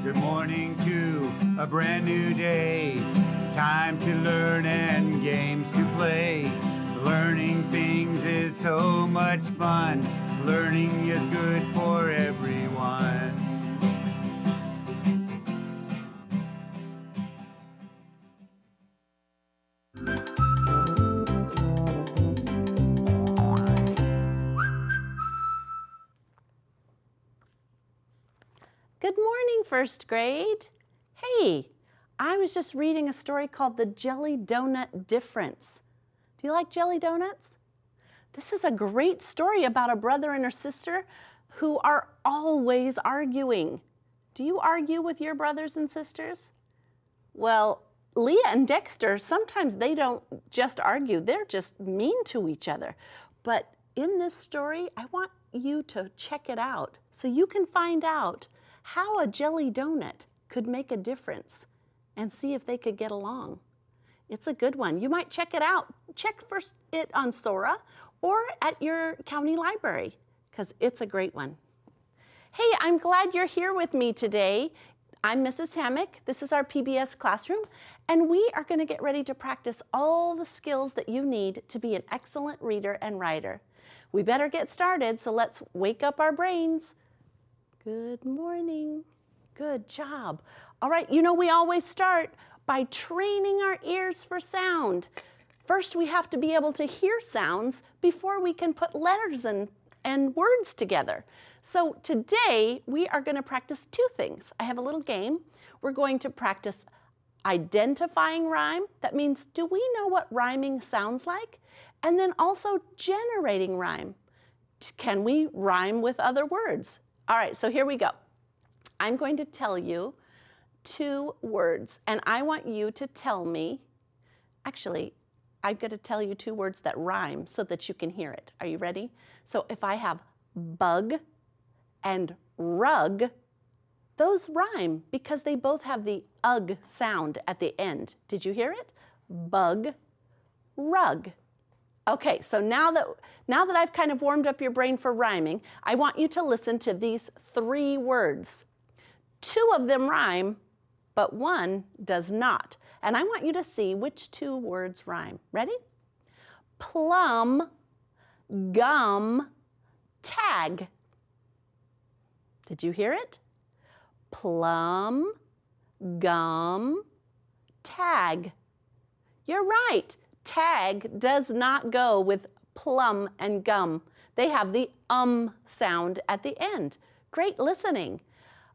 Good morning to a brand new day. Time to learn and games to play. Learning things is so much fun. Learning is good for everyone. Good morning, first grade. Hey, I was just reading a story called The Jelly Donut Difference. Do you like jelly donuts? This is a great story about a brother and a sister who are always arguing. Do you argue with your brothers and sisters? Well, Leah and Dexter, sometimes they don't just argue, they're just mean to each other. But in this story, I want you to check it out so you can find out how a jelly donut could make a difference and see if they could get along. It's a good one. You might check it out. Check for it on Sora or at your county library because it's a great one. Hey, I'm glad you're here with me today. I'm Mrs. Hammock. This is our PBS classroom, and we are going to get ready to practice all the skills that you need to be an excellent reader and writer. We better get started, so let's wake up our brains. Good morning. Good job. All right, you know we always start by training our ears for sound. First, we have to be able to hear sounds before we can put letters and words together. So today, we are going to practice two things. I have a little game. We're going to practice identifying rhyme. That means, do we know what rhyming sounds like? And then also generating rhyme. Can we rhyme with other words? All right, so here we go. I'm going to tell you two words, and I want you to tell me, actually, I'm going to tell you two words that rhyme so that you can hear it. Are you ready? So if I have bug and rug, those rhyme because they both have the ug sound at the end. Did you hear it? Bug, rug. Okay, so now that I've kind of warmed up your brain for rhyming, I want you to listen to these three words. Two of them rhyme, but one does not. And I want you to see which two words rhyme. Ready? Plum, gum, tag. Did you hear it? Plum, gum, tag. You're right. Tag does not go with plum and gum. They have the sound at the end. Great listening.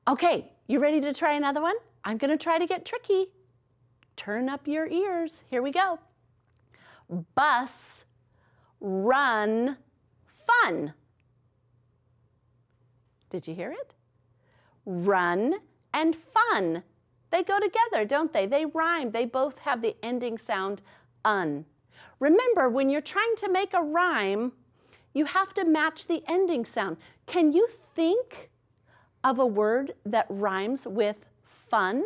Okay, you ready to try another one? I'm going to try to get tricky. Turn up your ears. Here we go. Bus, run, fun. Did you hear it? Run and fun. They go together, don't they? They rhyme. They both have the ending sound un. Remember, when you're trying to make a rhyme, you have to match the ending sound. Can you think of a word that rhymes with fun?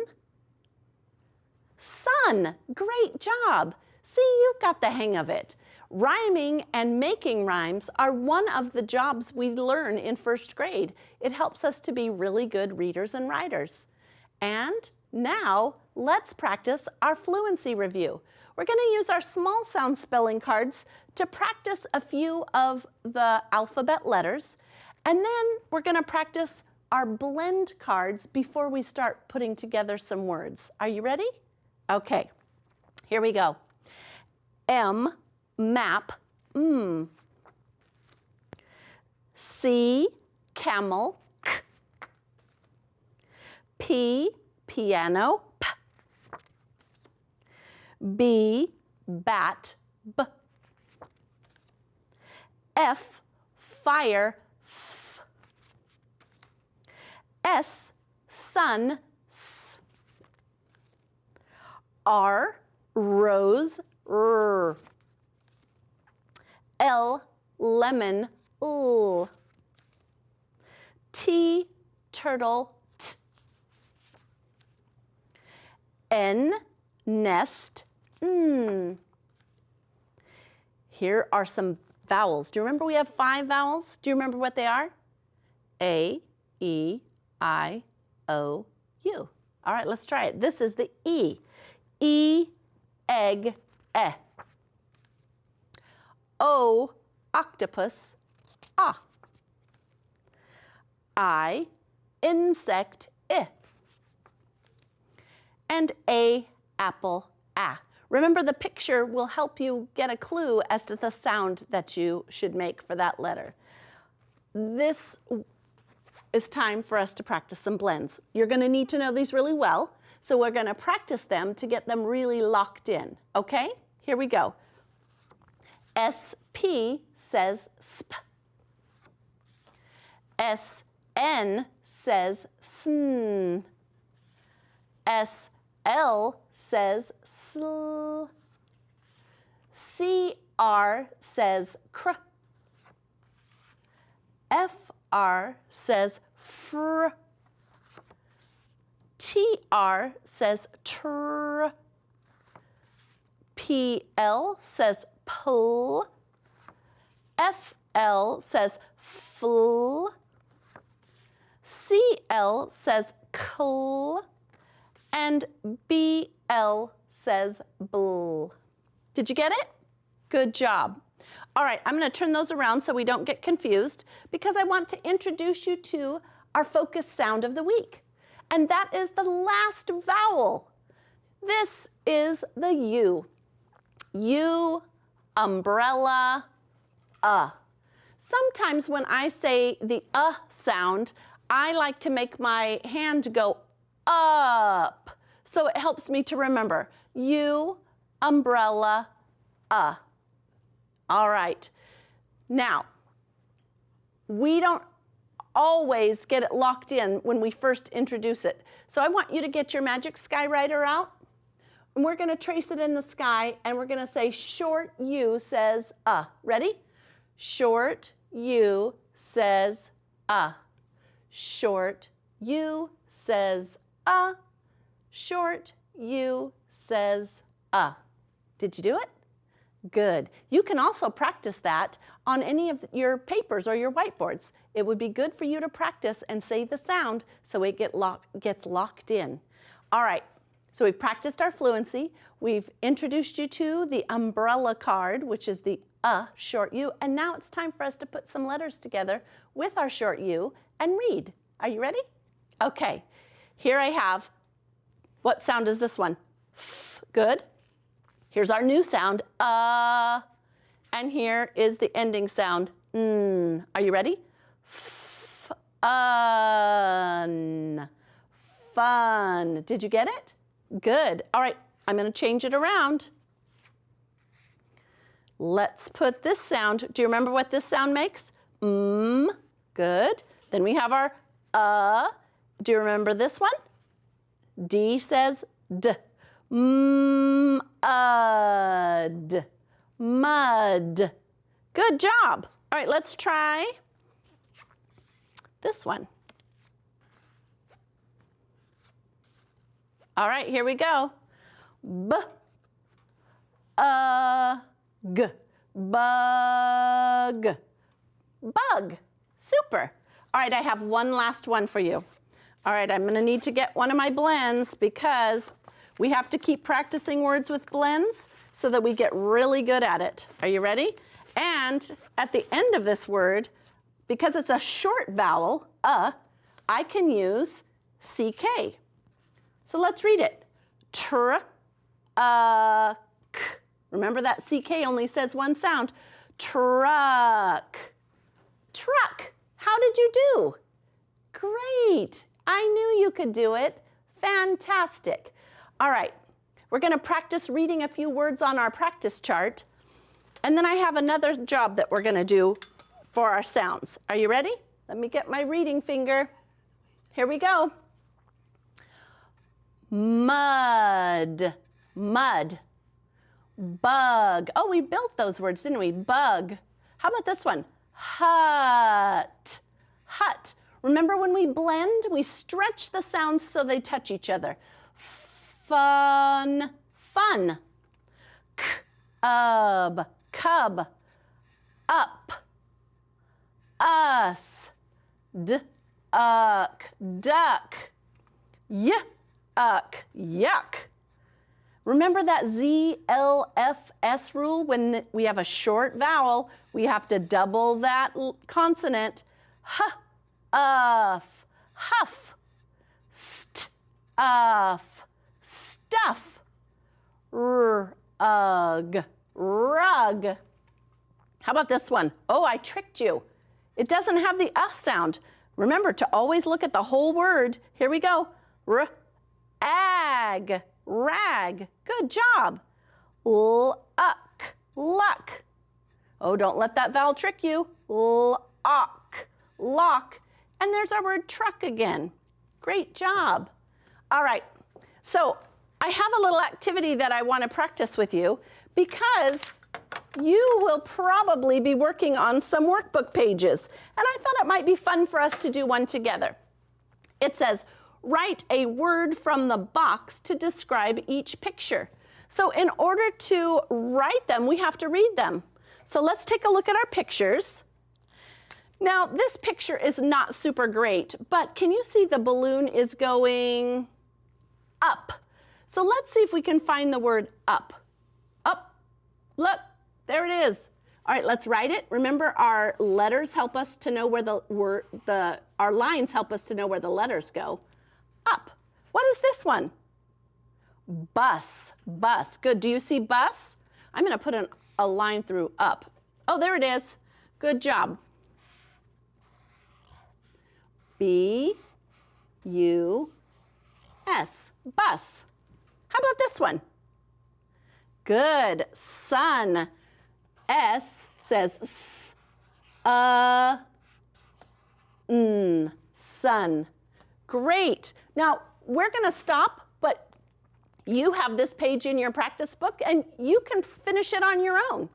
Sun. Great job. See, you've got the hang of it. Rhyming and making rhymes are one of the jobs we learn in first grade. It helps us to be really good readers and writers. And now, let's practice our fluency review. We're going to use our small sound spelling cards to practice a few of the alphabet letters, and then we're going to practice our blend cards before we start putting together some words. Are you ready? Okay, here we go. M, map, C, camel, k. P, piano, p. B, bat, b. F, fire, f. S, sun, s. R, rose, r. L, lemon, l. T, turtle, t. N, nest, n. Here are some vowels. Do you remember we have 5 vowels? Do you remember what they are? A, E, I, O, U. All right, let's try it. This is the E. E, egg, eh. O, octopus, ah. I, insect, I. And A, apple, ah. Remember, the picture will help you get a clue as to the sound that you should make for that letter. This is time for us to practice some blends. You're going to need to know these really well, so we're going to practice them to get them really locked in, okay? Here we go. SP says sp. SN says sn. SL says sl. CR says cr. FR says fr. TR says tr. PL says pl. FL says fl. CL says cl. And BL says bl. Did you get it? Good job. All right, I'm going to turn those around so we don't get confused because I want to introduce you to our focus sound of the week. And that is the last vowel. This is the U. U, umbrella, Sometimes when I say the sound, I like to make my hand go up. So it helps me to remember. U, umbrella, All right. Now, we don't always get it locked in when we first introduce it. So I want you to get your magic skywriter out. And we're going to trace it in the sky, and we're going to say short U says Ready? Short U says Short U says Short U says Did you do it? Good. You can also practice that on any of your papers or your whiteboards. It would be good for you to practice and say the sound so it gets locked in. All right, so we've practiced our fluency. We've introduced you to the umbrella card, which is the short U, and now it's time for us to put some letters together with our short U and read. Are you ready? Okay, here I have, what sound is this one? F, good. Here's our new sound, and here is the ending sound, n. Are you ready? Fun. Fun. Did you get it? Good. All right, I'm going to change it around. Let's put this sound. Do you remember what this sound makes? Good. Then we have our Do you remember this one? D says d. Mud. Mud. Good job. All right, let's try this one. All right, here we go. B. G. Bug. Bug. Super. All right, I have one last one for you. All right, I'm going to need to get one of my blends because we have to keep practicing words with blends so that we get really good at it. Are you ready? And at the end of this word, because it's a short vowel, I can use CK. So let's read it. K. Remember that CK only says one sound. Truck. Truck. How did you do? Great. I knew you could do it. Fantastic. All right. We're going to practice reading a few words on our practice chart. And then I have another job that we're going to do for our sounds. Are you ready? Let me get my reading finger. Here we go. Mud. Mud. Bug. Oh, we built those words, didn't we? Bug. How about this one? Hut. Hut. Remember when we blend, we stretch the sounds so they touch each other. Fun. Fun. Cub. Cub. Up. Us. Duck. Duck. Yuck. Remember that ZLFS rule? When we have a short vowel, we have to double that consonant. Huff, stuff, rug. How about this one? Oh, I tricked you. It doesn't have the sound. Remember to always look at the whole word. Here we go. Rag. Good job. Luck. Oh, don't let that vowel trick you. Lock. And there's our word truck again. Great job. All right. So I have a little activity that I want to practice with you because you will probably be working on some workbook pages. And I thought it might be fun for us to do one together. It says, write a word from the box to describe each picture. So in order to write them, we have to read them. So let's take a look at our pictures. Now, this picture is not super great, but can you see the balloon is going up? So let's see if we can find the word up. Up, look, there it is. All right, let's write it. Remember, our letters help us to know where our lines help us to know where the letters go. Up. What is this one? Bus. Good. Do you see bus? I'm going to put a line through up. Oh, there it is. Good job. B-U-S. Bus. How about this one? Good. Sun. S says S. Sun. Great. Now, we're going to stop, but you have this page in your practice book, and you can finish it on your own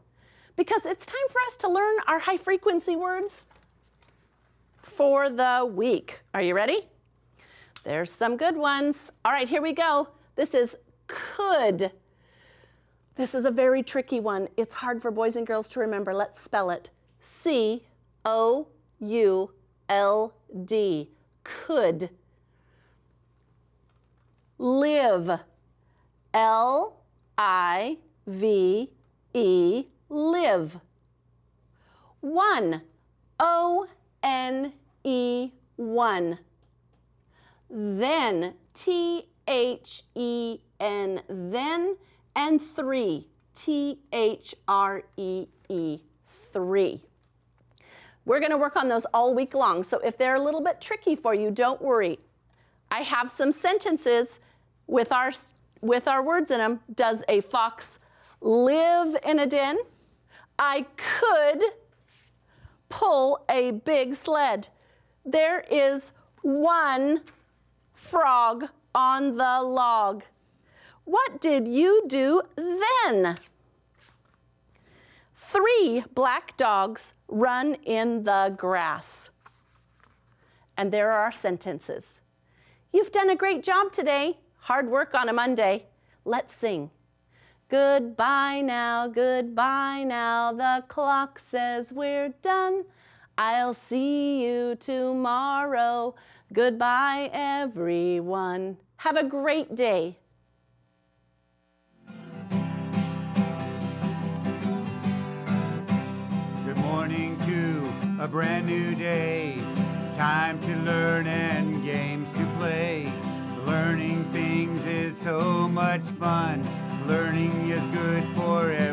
because it's time for us to learn our high-frequency words for the week. Are you ready? There's some good ones. All right, here we go. This is could. This is a very tricky one. It's hard for boys and girls to remember. Let's spell it. C-O-U-L-D. Could. Live. L-I-V-E. Live. One. O-N-E. One. Then. T-H-E-N. Then. And three. T-H-R-E-E. Three. We're going to work on those all week long, so if they're a little bit tricky for you, don't worry. I have some sentences with our words in them. Does a fox live in a den? I could pull a big sled. There is one frog on the log. What did you do then? 3 black dogs run in the grass. And there are our sentences. You've done a great job today. Hard work on a Monday. Let's sing. Goodbye now, the clock says we're done. I'll see you tomorrow. Goodbye, everyone. Have a great day. Good morning to a brand new day. Time to learn and games to play. Learning things is so much fun. Learning is good for everyone.